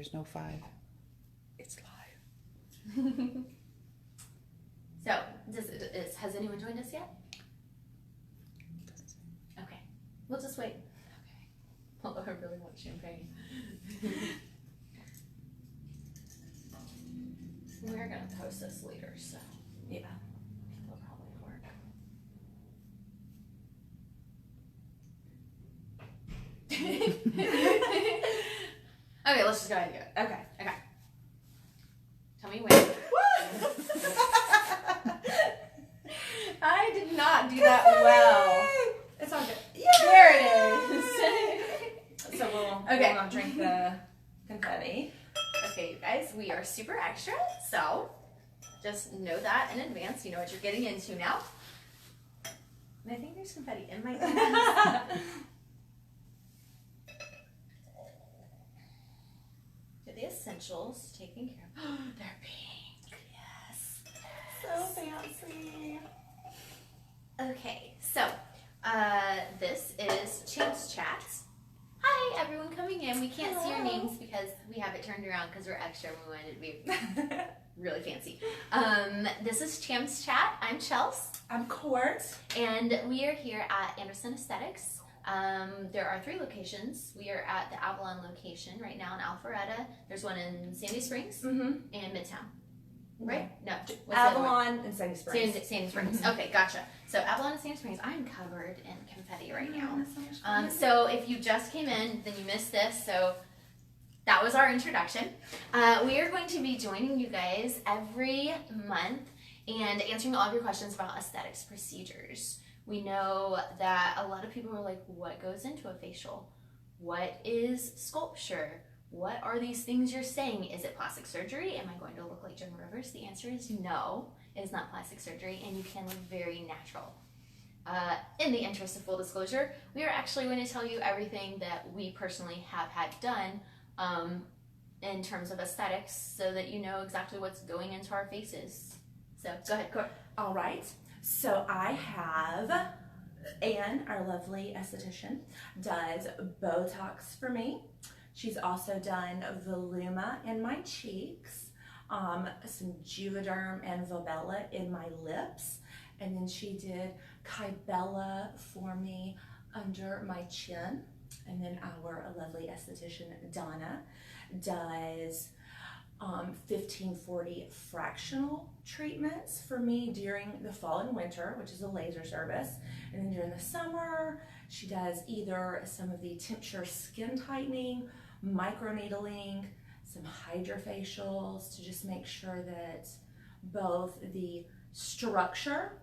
there's no 5. It's live. So, has anyone joined us yet? Okay. We'll just wait. Okay. Although I really want champagne. We're going to post this later, so yeah, it'll probably work. Okay, let's just go ahead and do it. Okay. Tell me when. I did not do that well. It's all good. Yay! There it is. So we'll not drink the confetti. Okay, you guys, we are super extra, so just know that in advance. You know what you're getting into now. And I think there's confetti in my glass. Get the essentials taken care of. They're pink. Yes. So fancy. Okay, so this is Chels Chat. Hi, everyone coming in. We can't see your names because we have it turned around because we're extra and we wanted to be really fancy. This is Chels Chat. I'm Chels. I'm Court. And we are here at Anderson Aesthetics. There are 3 locations. We are at the Avalon location right now in Alpharetta. There's one in Sandy Springs and Midtown. Right? No. Avalon and Sandy Springs. Sandy Springs. Okay, gotcha. So Avalon and Sandy Springs. I'm covered in confetti right now. That's so much fun. So if you just came in, then you missed this. So that was our introduction. We are going to be joining you guys every month and answering all of your questions about aesthetics procedures. We know that a lot of people are like, what goes into a facial? What is sculpture? What are these things you're saying? Is it plastic surgery? Am I going to look like Joan Rivers? The answer is no. It is not plastic surgery, and you can look very natural. In the interest of full disclosure, we are actually going to tell you everything that we personally have had done in terms of aesthetics so that you know exactly what's going into our faces. So go ahead, Court. All right. So I have Anne, our lovely esthetician, does Botox for me. She's also done Voluma in my cheeks, some Juvederm and Volbella in my lips, and then she did Kybella for me under my chin. And then our lovely esthetician, Donna, does 1540 fractional treatments for me during the fall and winter, which is a laser service. And then during the summer, she does either some of the temperature skin tightening, microneedling, some hydrofacials to just make sure that both the structure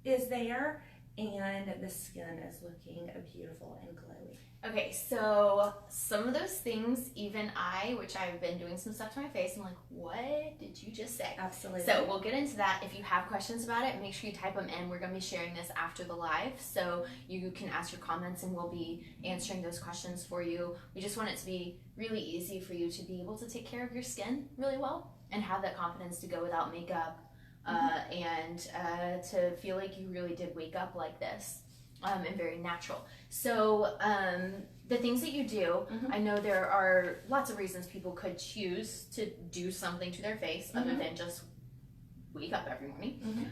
is there and the skin is looking beautiful and glowy. Okay, so some of those things, even I, which I've been doing some stuff to my face, I'm like, what did you just say? Absolutely. So we'll get into that. If you have questions about it, make sure you type them in. We're going to be sharing this after the live, so you can ask your comments and we'll be answering those questions for you. We just want it to be really easy for you to be able to take care of your skin really well and have that confidence to go without makeup and to feel like you really did wake up like this. And very natural. So the things that you do, I know there are lots of reasons people could choose to do something to their face other than just wake up every morning.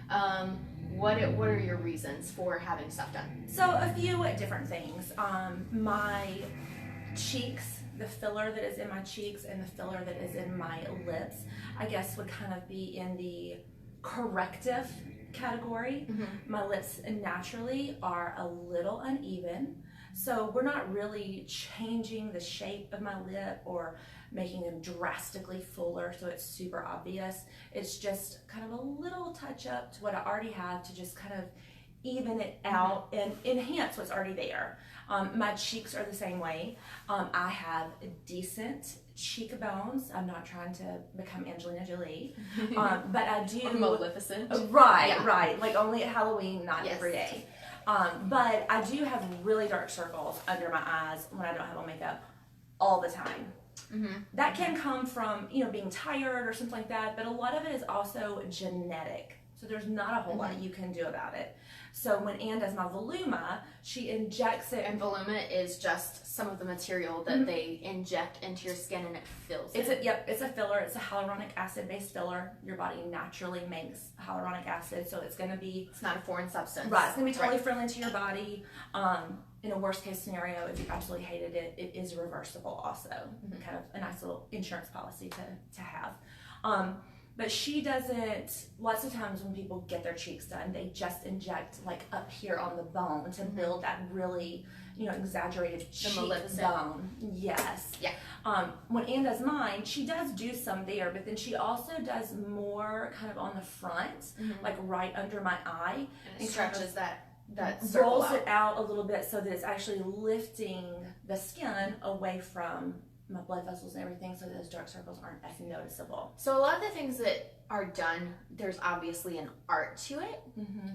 What are your reasons for having stuff done? So a few different things. My cheeks, the filler that is in my cheeks and the filler that is in my lips, I guess would kind of be in the corrective category. My lips naturally are a little uneven, so we're not really changing the shape of my lip or making them drastically fuller so it's super obvious. It's just kind of a little touch up to what I already have to just kind of even it out and enhance what's already there. My cheeks are the same way. I have decent cheekbones. I'm not trying to become Angelina Jolie, but I do. Or Maleficent. Right. Like only at Halloween, not every day. But I do have really dark circles under my eyes when I don't have on makeup all the time. That can come from being tired or something like that, but a lot of it is also genetic. So there's not a whole lot you can do about it. So when Anne does my Voluma, she injects it. And Voluma is just some of the material that they inject into your skin and it fills It's a filler. It's a hyaluronic acid based filler. Your body naturally makes hyaluronic acid, so it's gonna be. It's not a foreign substance. Right. It's gonna be totally friendly to your body. In a worst case scenario, if you absolutely hated it, it is reversible also. Kind of a nice little insurance policy to have. But she doesn't, lots of times when people get their cheeks done, they just inject like up here on the bone to build that really, exaggerated cheek bone. Yes. Yeah. When Anne does mine, she does do some there, but then she also does more kind of on the front, like right under my eye. And it stretches that rolls it out a little bit so that it's actually lifting the skin away from my blood vessels and everything, so that those dark circles aren't as noticeable. So a lot of the things that are done, there's obviously an art to it,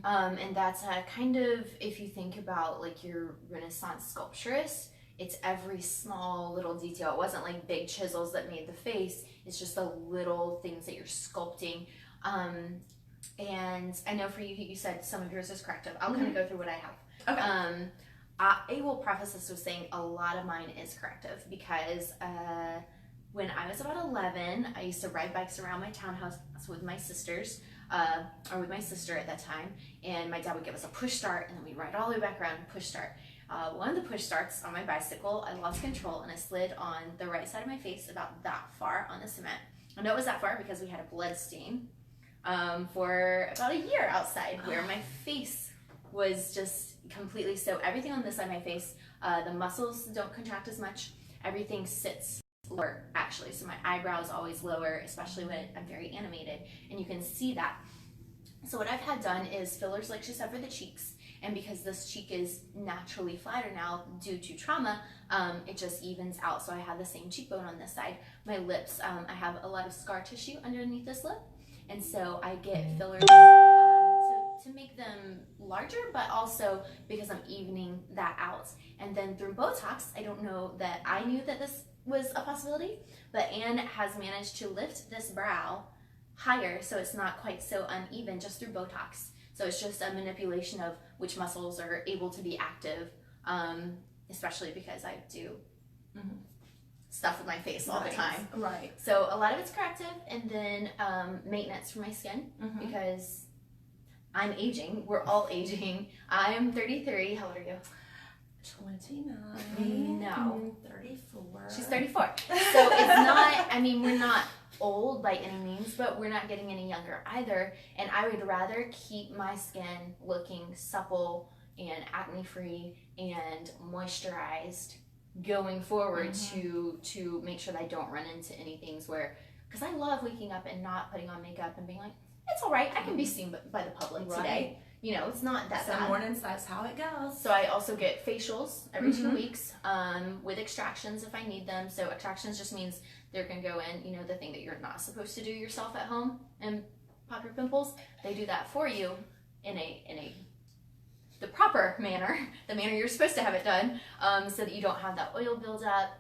and that's kind of, if you think about like your Renaissance sculpturist, it's every small little detail. It wasn't like big chisels that made the face. It's just the little things that you're sculpting. And I know for you, you said some of yours is corrective. I'll kind of go through what I have. Okay. I will preface this with saying a lot of mine is corrective because when I was about 11, I used to ride bikes around my townhouse with my sisters, or with my sister at that time, and my dad would give us a push start, and then we'd ride all the way back around and push start. One of the push starts on my bicycle, I lost control and I slid on the right side of my face about that far on the cement. I know it was that far because we had a blood stain for about a year outside where my face was just completely, so everything on this side of my face, the muscles don't contract as much, everything sits lower actually, so my eyebrow is always lower, especially when I'm very animated, and you can see that. So what I've had done is fillers like she said for the cheeks, and because this cheek is naturally flatter now due to trauma, it just evens out, so I have the same cheekbone on this side. My lips, I have a lot of scar tissue underneath this lip, and so I get fillers to make them larger, but also because I'm evening that out. And then through Botox, I don't know that I knew that this was a possibility, but Anne has managed to lift this brow higher so it's not quite so uneven just through Botox. So it's just a manipulation of which muscles are able to be active, especially because I do stuff with my face all the time. Right. So a lot of it's corrective, and then maintenance for my skin because I'm aging. We're all aging. I'm 33. How old are you? 29. No. 34. She's 34. So it's not, I mean, we're not old by any means, but we're not getting any younger either. And I would rather keep my skin looking supple and acne free and moisturized going forward to make sure that I don't run into any things where, because I love waking up and not putting on makeup and being like, it's all right, I can be seen by the public today. It's not that bad. Some mornings, that's how it goes. So I also get facials every 2 weeks with extractions if I need them. So extractions just means they're going to go in, the thing that you're not supposed to do yourself at home and pop your pimples. They do that for you in the proper manner, the manner you're supposed to have it done, so that you don't have that oil buildup.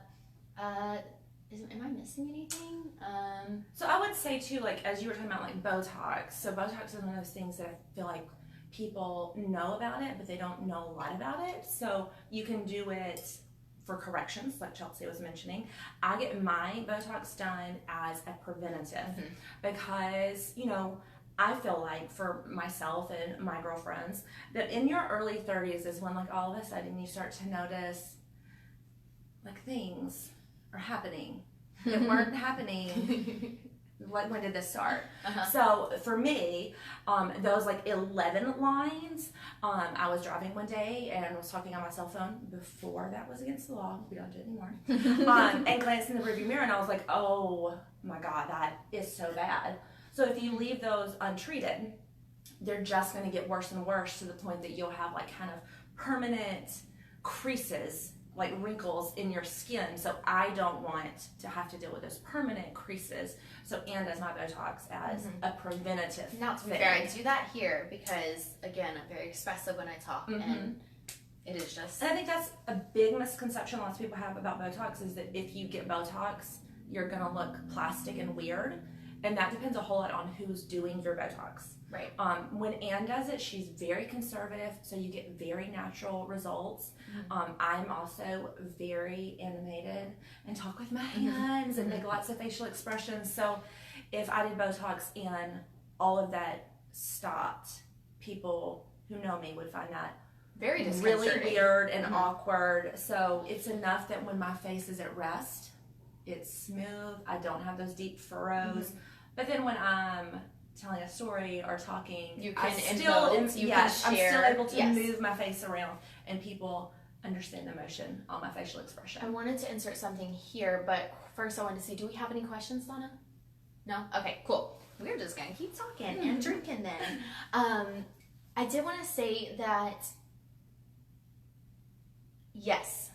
Am I missing anything? So I would say too, like as you were talking about like Botox. So Botox is one of those things that I feel like people know about it, but they don't know a lot about it. So you can do it for corrections, like Chelsea was mentioning. I get my Botox done as a preventative because, I feel like for myself and my girlfriends that in your early 30s is when like all of a sudden you start to notice like things are happening that weren't happening. Like, when did this start? So for me, those like 11 lines, I was driving one day and was talking on my cell phone before that was against the law. We don't do it anymore. And glanced in the rearview mirror and I was like, oh my God, that is so bad. So if you leave those untreated, they're just going to get worse and worse to the point that you'll have like kind of permanent creases, like wrinkles in your skin. So I don't want to have to deal with those permanent creases. So Anne does my Botox as a preventative. Now, to be fair, I do that here because, again, I'm very expressive when I talk, and it is just... And I think that's a big misconception lots of people have about Botox is that if you get Botox, you're going to look plastic and weird. And that depends a whole lot on who's doing your Botox. Right. When Anne does it, she's very conservative, so you get very natural results. I'm also very animated and talk with my hands and make lots of facial expressions. So if I did Botox and all of that stopped, people who know me would find that Very really disconcerting. weird and awkward. So it's enough that when my face is at rest, it's smooth. I don't have those deep furrows. But then when I'm telling a story or talking, You can I'm still can share. able to Yes. move my face around, and people understand the emotion on my facial expression. I wanted to insert something here, but first I wanted to see, do we have any questions, Donna? No? Okay, cool. We're just gonna keep talking and drinking then. I did want to say that, yes,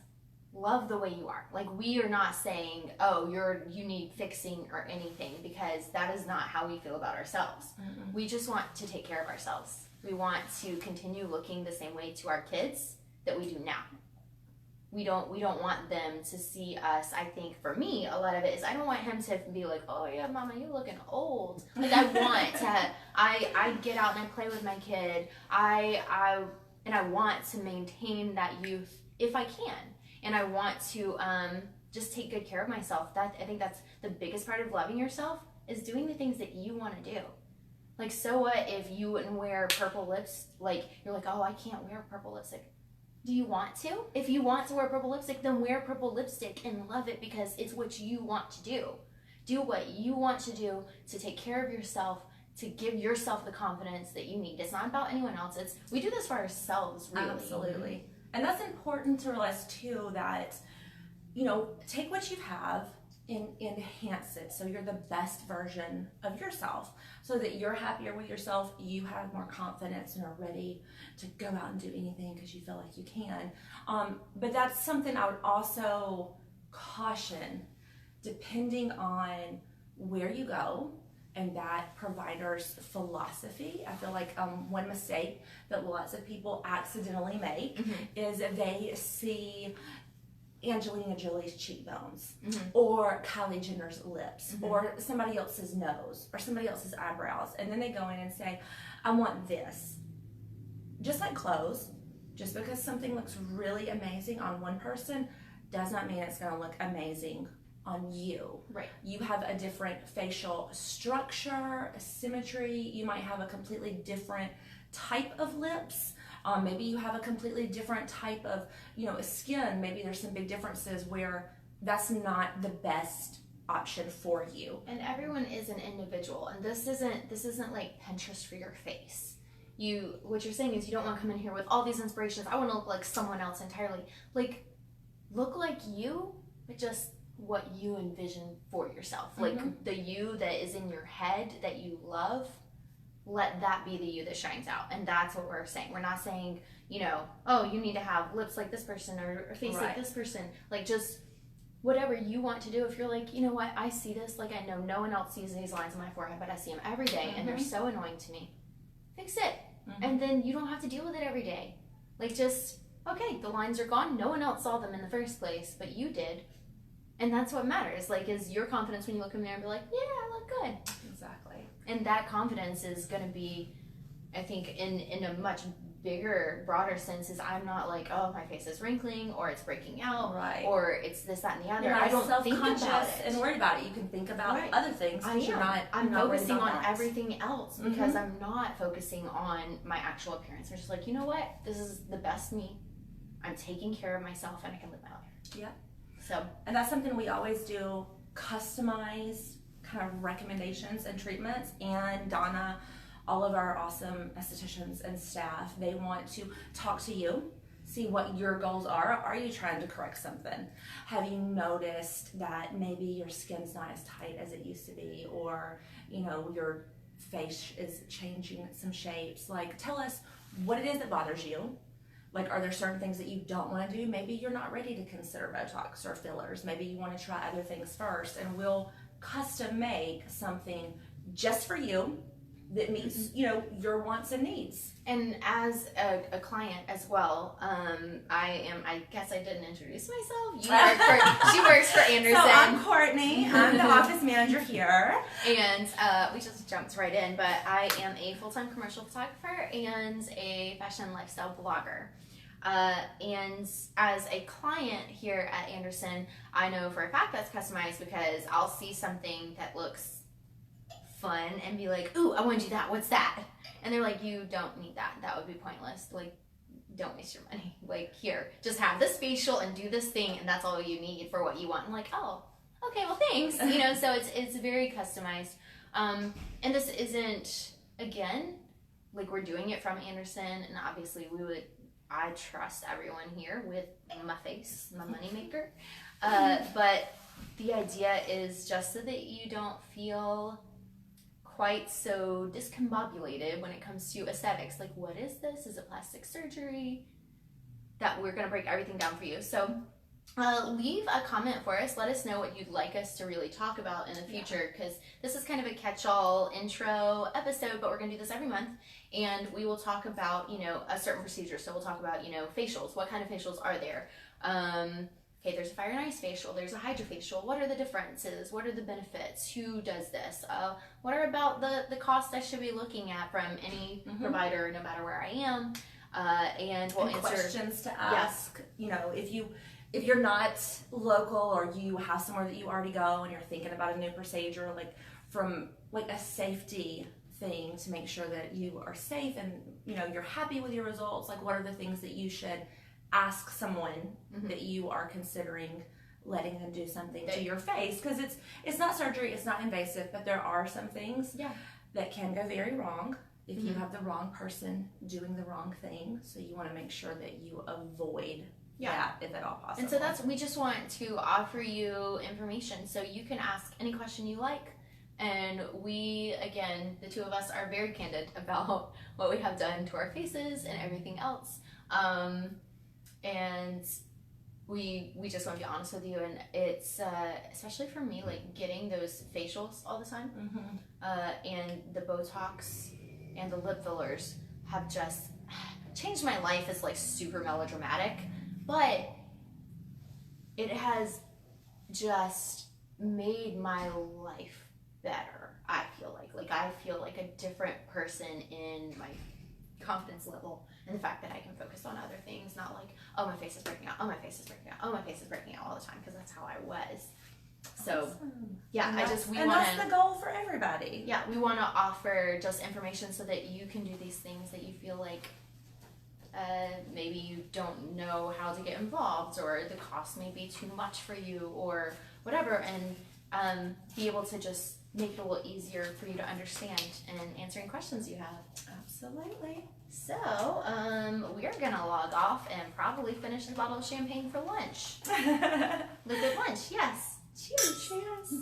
love the way you are. Like, we are not saying, oh, you need fixing or anything, because that is not how we feel about ourselves. We just want to take care of ourselves. We want to continue looking the same way to our kids that we do now. We don't want them to see us. I think for me, a lot of it is I don't want him to be like, oh yeah, mama, you're looking old. Like, I want to, I get out and I play with my kid. I want to maintain that youth if I can. And I want to just take good care of myself. I think that's the biggest part of loving yourself, is doing the things that you want to do. Like, so what if you wouldn't wear purple lips? Like, you're like, oh, I can't wear purple lipstick. Do you want to? If you want to wear purple lipstick, then wear purple lipstick and love it, because it's what you want to do. Do what you want to do to take care of yourself, to give yourself the confidence that you need. It's not about anyone else. We do this for ourselves, really. Absolutely. And that's important to realize too, that, take what you have and enhance it so you're the best version of yourself, so that you're happier with yourself, you have more confidence and are ready to go out and do anything because you feel like you can. But that's something I would also caution, depending on where you go and that provider's philosophy. I feel like one mistake that lots of people accidentally make is they see Angelina Jolie's cheekbones, or Kylie Jenner's lips, or somebody else's nose, or somebody else's eyebrows, and then they go in and say, I want this. Just like clothes, just because something looks really amazing on one person does not mean it's going to look amazing on you. Right. You have a different facial structure, symmetry. You might have a completely different type of lips. Maybe you have a completely different type of, skin. Maybe there's some big differences where that's not the best option for you. And everyone is an individual, and this isn't like Pinterest for your face. What you're saying is you don't want to come in here with all these inspirations. I want to look like someone else entirely. Like, look like you, but just what you envision for yourself. Like, the you that is in your head that you love, let that be the you that shines out. And that's what we're saying. We're not saying, oh, you need to have lips like this person or a face like this person. Like, just whatever you want to do. If you're like, you know what, I see this, like, I know no one else sees these lines on my forehead, but I see them every day and they're so annoying to me. Fix it. And then you don't have to deal with it every day. Like, just, okay, the lines are gone. No one else saw them in the first place, but you did. And that's what matters. Like, is your confidence when you look in the mirror and be like, yeah, I look good. Exactly. And that confidence is going to be, I think, in a much bigger, broader sense, is I'm not like, oh, my face is wrinkling, or it's breaking out, or it's this, that, and the other. I don't think about it and worried about it. You can think about other things. I'm not focusing on that. everything else, because I'm not focusing on my actual appearance. I'm just like, you know what? This is the best me. I'm taking care of myself, and I can live my life. Yeah. So, and that's something we always do, customize kind of recommendations and treatments. And Donna, all of our awesome estheticians and staff, they want to talk to you, see what your goals are. Are you trying to correct something? Have you noticed that maybe your skin's not as tight as it used to be, or your face is changing some shapes? Like, tell us what it is that bothers you. Like, are there certain things that you don't want to do? Maybe you're not ready to consider Botox or fillers. Maybe you want to try other things first, and we'll custom make something just for you that meets, you know, your wants and needs. And as a client as well, I guess I didn't introduce myself. She works for Anderson. So I'm Courtney. I'm the office manager here. And we just jumped right in, but I am a full-time commercial photographer and a fashion and lifestyle blogger. And as a client here at Anderson, I know for a fact that's customized because I'll see something that looks fun and be like, ooh, I want to do that. What's that? And they're like, you don't need that. That would be pointless. Like, don't waste your money. Like, here, just have this facial and do this thing, and that's all you need for what you want. I'm like, oh, okay, well, thanks. You know, so it's very customized. And this isn't, again, like we're doing it from Anderson, and obviously I trust everyone here with my face, my moneymaker. But the idea is just so that you don't feel quite so discombobulated when it comes to aesthetics. Like, what is this? Is it plastic surgery? That we're going to break everything down for you. So leave a comment for us. Let us know what you'd like us to really talk about in the future, because this is kind of a catch-all intro episode, but we're going to do this every month, and we will talk about, you know, a certain procedure. So we'll talk about, you know, facials. What kind of facials are there? Okay, there's a fire and ice facial, there's a hydrofacial. What are the differences? What are the benefits? Who does this? What are about the costs I should be looking at from any provider, no matter where I am? And we'll answer questions to ask. Yes. You know, if you're not local or you have somewhere that you already go and you're thinking about a new procedure, like from like a safety thing to make sure that you are safe and, you know, you're happy with your results, like what are the things that you should ask someone that you are considering letting them do something to your face, because it's not surgery, it's not invasive, but there are some things that can go very wrong if you have the wrong person doing the wrong thing. So you want to make sure that you avoid that if at all possible. And so we just want to offer you information so you can ask any question you like. And we, again, the two of us are very candid about what we have done to our faces and everything else. And we just want to be honest with you, and it's especially for me, like getting those facials all the time, and the Botox and the lip fillers have just changed my life. It's like super melodramatic, but it has just made my life better. I feel like a different person in my confidence level, and the fact that I can focus on other things, not like, oh, my face is breaking out, oh, my face is breaking out, oh, my face is breaking out all the time, because that's how I was. So yeah, that's the goal for everybody. Yeah, we want to offer just information so that you can do these things that you feel like maybe you don't know how to get involved, or the cost may be too much for you, or whatever, and be able to just make it a little easier for you to understand and answering questions you have. Absolutely. So, we're gonna log off and probably finish the bottle of champagne for lunch. Liquid lunch, yes. Cheers. Cheers.